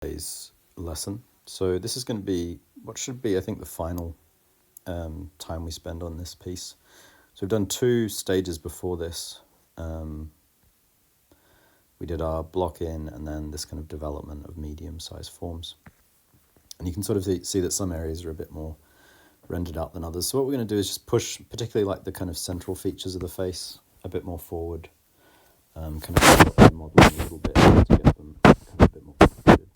today's lesson. So this is going to be what should be, I think, the final time we spend on this piece. So we've done 2 stages before this. We did our block in and then this kind of development of medium-sized forms. And you can sort of see that some areas are a bit more rendered out than others. So what we're going to do is just push, particularly like the kind of central features of the face, a bit more forward. Kind of modeling a little bit to get them kind of a bit more complicated.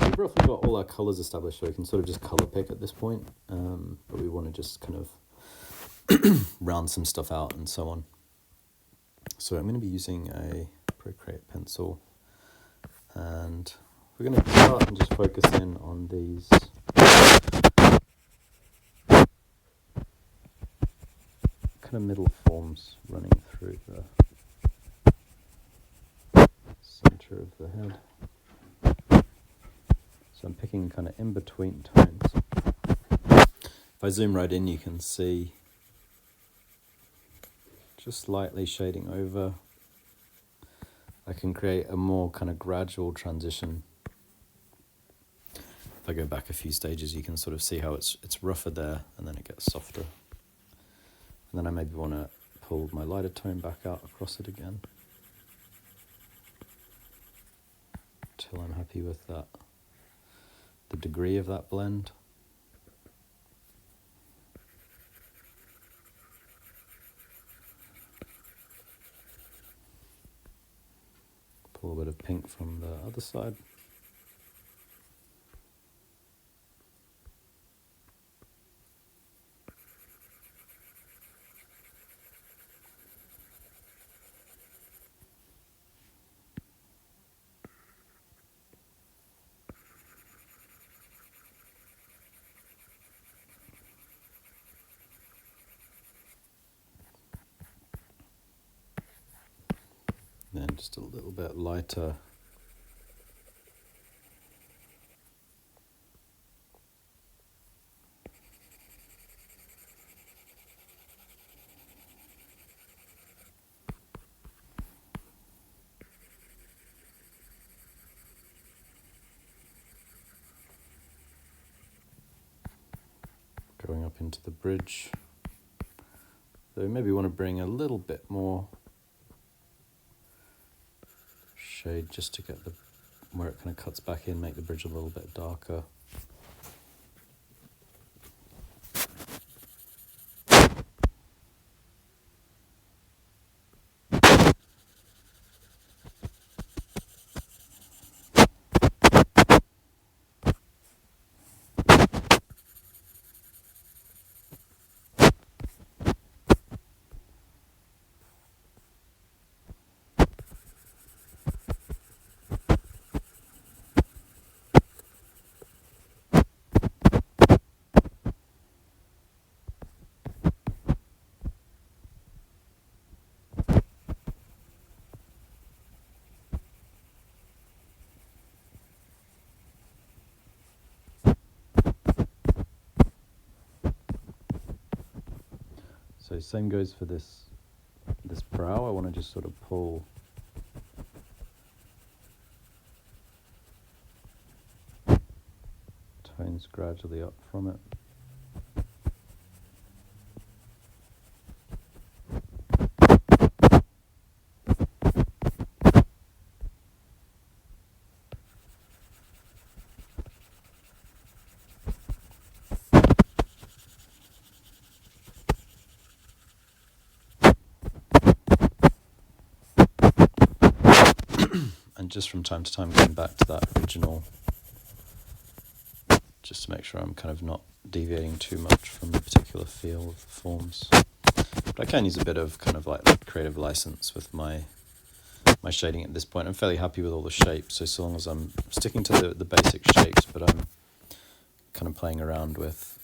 We've roughly got all our colours established, so we can sort of just colour pick at this point. But we want to just kind of round some stuff out and so on. So I'm going to be using a Procreate pencil, and we're going to start and just focus in on these kind of middle forms running through the center of the head. So I'm picking kind of in between tones. If I zoom right in, you can see just lightly shading over. I can create a more kind of gradual transition. If I go back a few stages, you can sort of see how it's rougher there and then it gets softer. And then I maybe want to pull my lighter tone back out across it again till I'm happy with that, the degree of that blend. Pull a bit of pink from the other side. Then just a little bit lighter. Going up into the bridge. So maybe want to bring a little bit more shade just to get the where it kind of cuts back in, make the bridge a little bit darker. So same goes for this brow. I want to just sort of pull tones gradually up from it. And just from time to time going back to that original, just to make sure I'm kind of not deviating too much from the particular feel of the forms. But I can use a bit of kind of like creative license with my shading at this point. I'm fairly happy with all the shapes, so long as I'm sticking to the basic shapes, but I'm kind of playing around with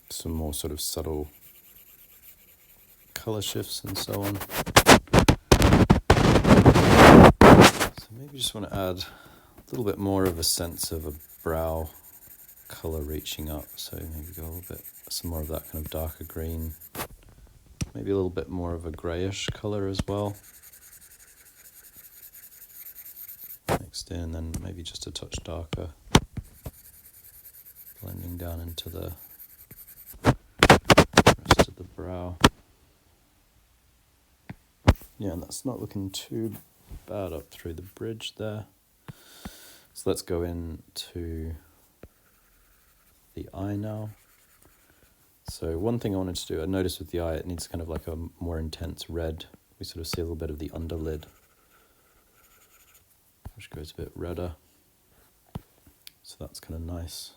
some more sort of subtle color shifts and so on. So maybe just want to add a little bit more of a sense of a brow color reaching up. So maybe go a little bit, some more of that kind of darker green. Maybe a little bit more of a grayish color as well. Mixed in, then maybe just a touch darker. Blending down into the rest of the brow. Yeah, and that's not looking too bad up through the bridge there. So let's go into the eye now. So one thing I wanted to do, I noticed with the eye, it needs kind of like a more intense red. We sort of see a little bit of the underlid, which goes a bit redder. So that's kind of nice.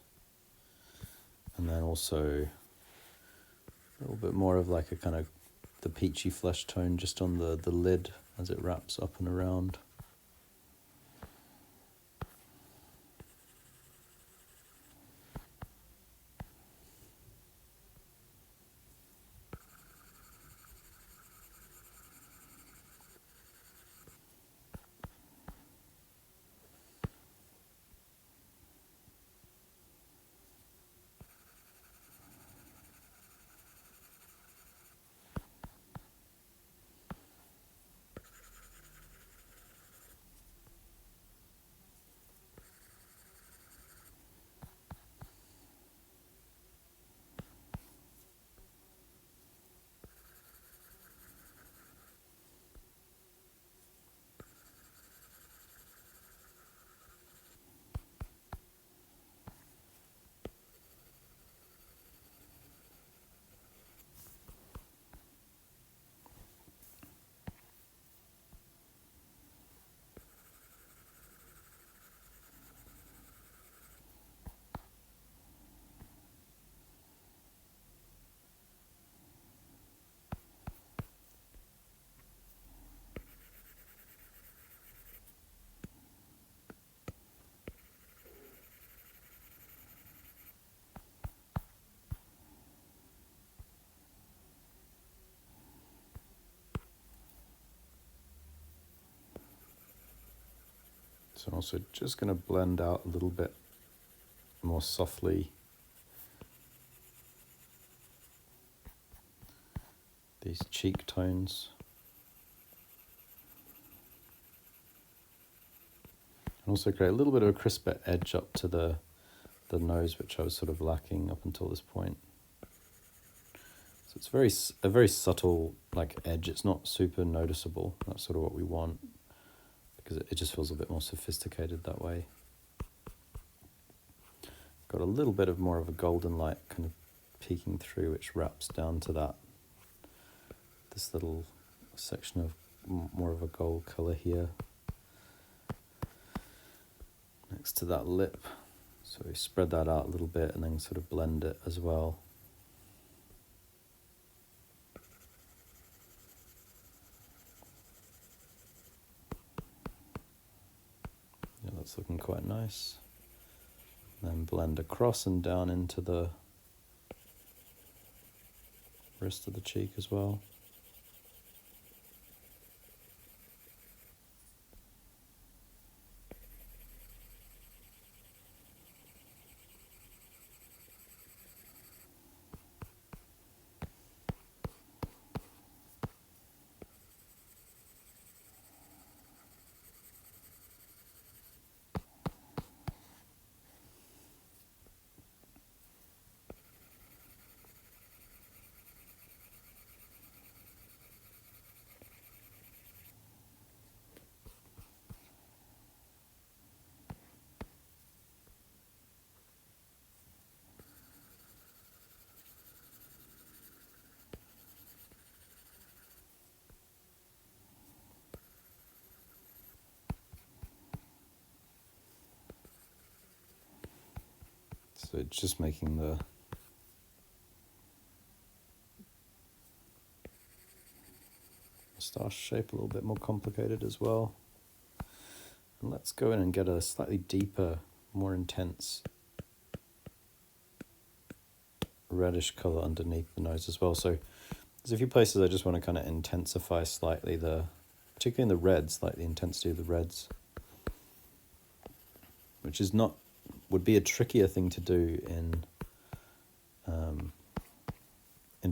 And then also a little bit more of like a kind of the peachy flesh tone just on the lid as it wraps up and around. So I'm also just going to blend out a little bit more softly these cheek tones. And also create a little bit of a crisper edge up to the nose, which I was sort of lacking up until this point. So it's a very subtle like edge. It's not super noticeable. That's sort of what we want, because it just feels a bit more sophisticated that way. Got a little bit of more of a golden light kind of peeking through, which wraps down to this little section of more of a gold color here next to that lip. So we spread that out a little bit and then sort of blend it as well. Yeah, that's looking quite nice. Then blend across and down into the rest of the cheek as well. So it's just making the moustache shape a little bit more complicated as well. And let's go in and get a slightly deeper, more intense reddish color underneath the nose as well. So There's a few places I just want to kind of intensify slightly particularly in the reds, like the intensity of the reds, which would be a trickier thing to do in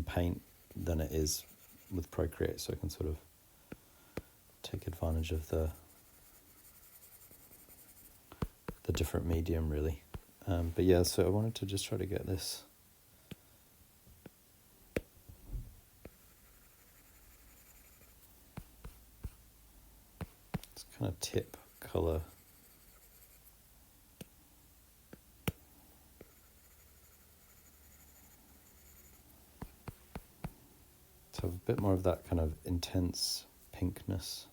Paint than it is with Procreate, so I can sort of take advantage of the different medium, really. But yeah, so I wanted to just try to get this kind of tip color. To have a bit more of that kind of intense pinkness.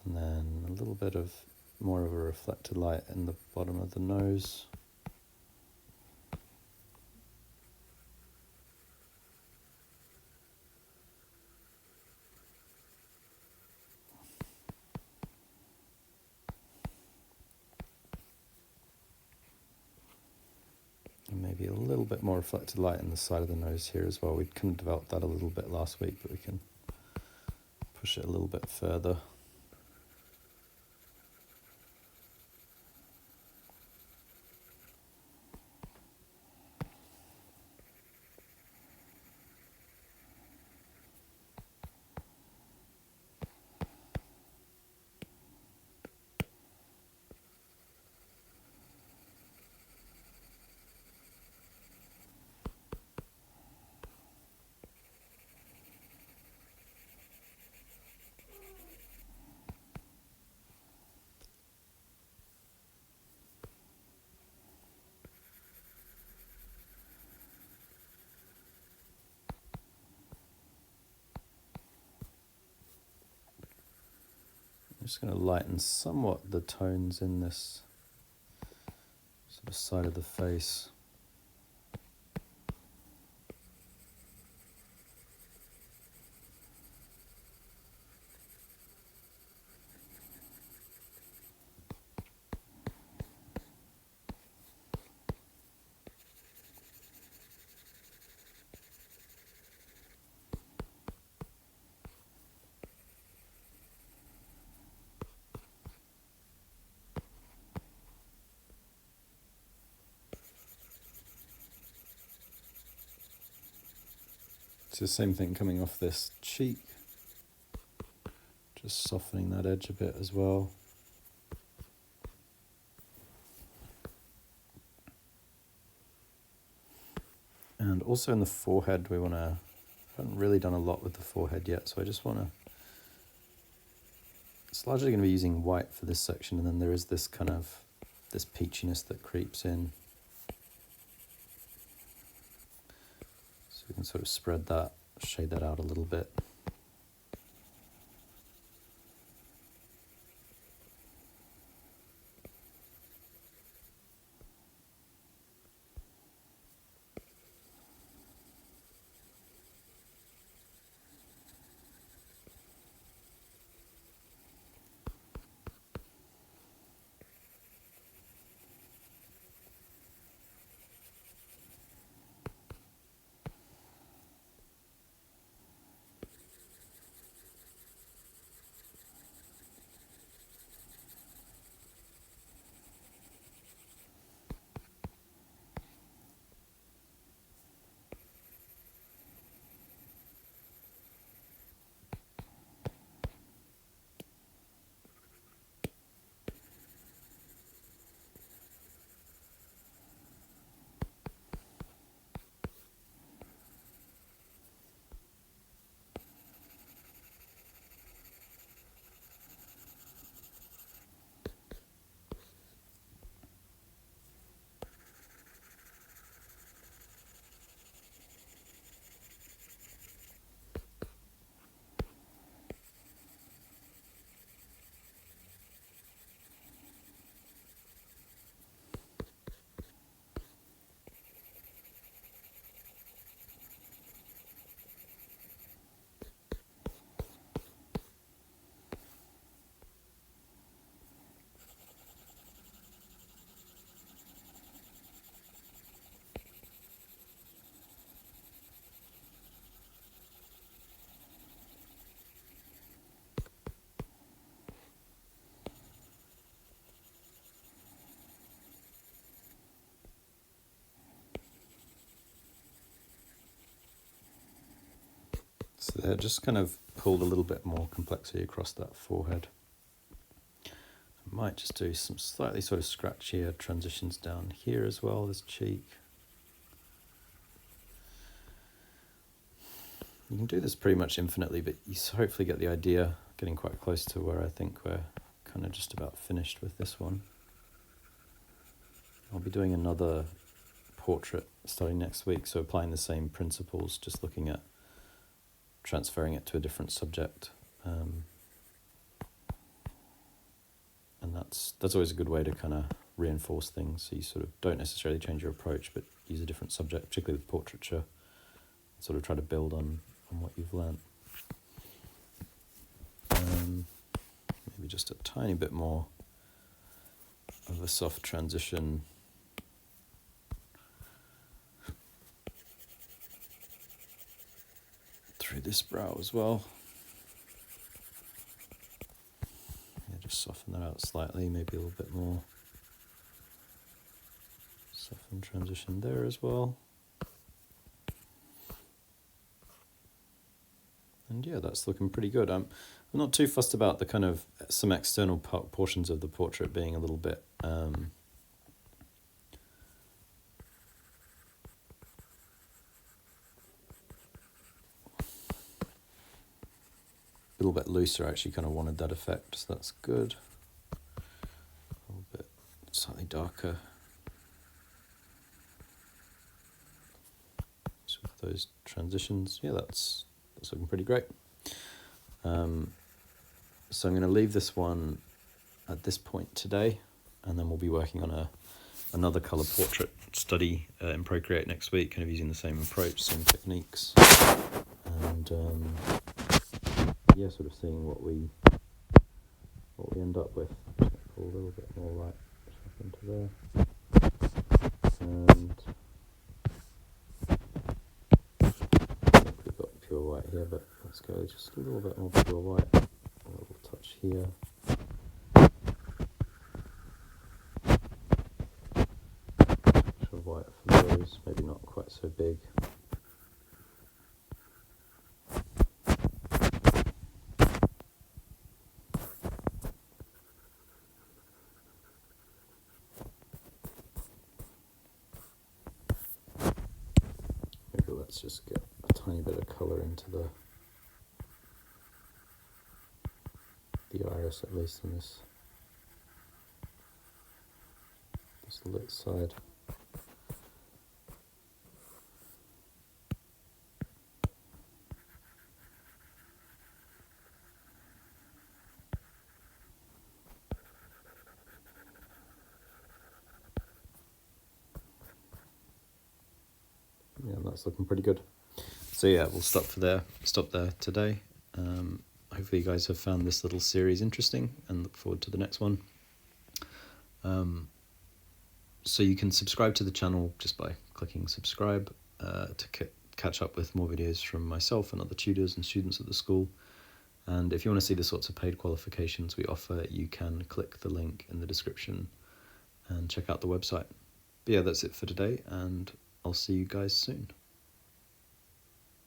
And then a little bit of more of a reflected light in the bottom of the nose. And maybe a little bit more reflected light in the side of the nose here as well. We kind of developed that a little bit last week, but we can push it a little bit further. I'm just going to lighten somewhat the tones in this sort of side of the face. It's the same thing coming off this cheek, just softening that edge a bit as well. And also in the forehead, I haven't really done a lot with the forehead yet, so I just want to, it's largely going to be using white for this section, and then there is this kind of, this peachiness that creeps in. So we can sort of spread that, shade that out a little bit. So there, just kind of pulled a little bit more complexity across that forehead. I might just do some slightly sort of scratchier transitions down here as well, this cheek. You can do this pretty much infinitely, but you hopefully get the idea, getting quite close to where I think we're kind of just about finished with this one. I'll be doing another portrait starting next week, so applying the same principles, just looking at transferring it to a different subject. And that's always a good way to kind of reinforce things, so you sort of don't necessarily change your approach, but use a different subject, particularly with portraiture, sort of try to build on what you've learnt. Maybe just a tiny bit more of a soft transition through this brow as well. Yeah, just soften that out slightly, maybe a little bit more. Soften transition there as well. And yeah, that's looking pretty good. I'm not too fussed about the kind of some external portions of the portrait being a little bit looser. I actually kind of wanted that effect, so that's good. A little bit slightly darker. Just with those transitions, yeah, that's looking pretty great. So I'm going to leave this one at this point today, and then we'll be working on another colour portrait study in Procreate next week, kind of using the same approach, same techniques, and yeah, sort of seeing what we end up with. Pull a little bit more light into there, and I think we've got pure white here, but let's go just a little bit more pure white. A little touch here. Touch of white for those, maybe not quite so big. Maybe let's just get a tiny bit of colour into the iris, at least on this lit side. Yeah, that's looking pretty good. So yeah, we'll stop there today. Hopefully you guys have found this little series interesting and look forward to the next one. So you can subscribe to the channel just by clicking subscribe to catch up with more videos from myself and other tutors and students at the school. And if you want to see the sorts of paid qualifications we offer, you can click the link in the description and check out the website. But yeah, that's it for today, and I'll see you guys soon.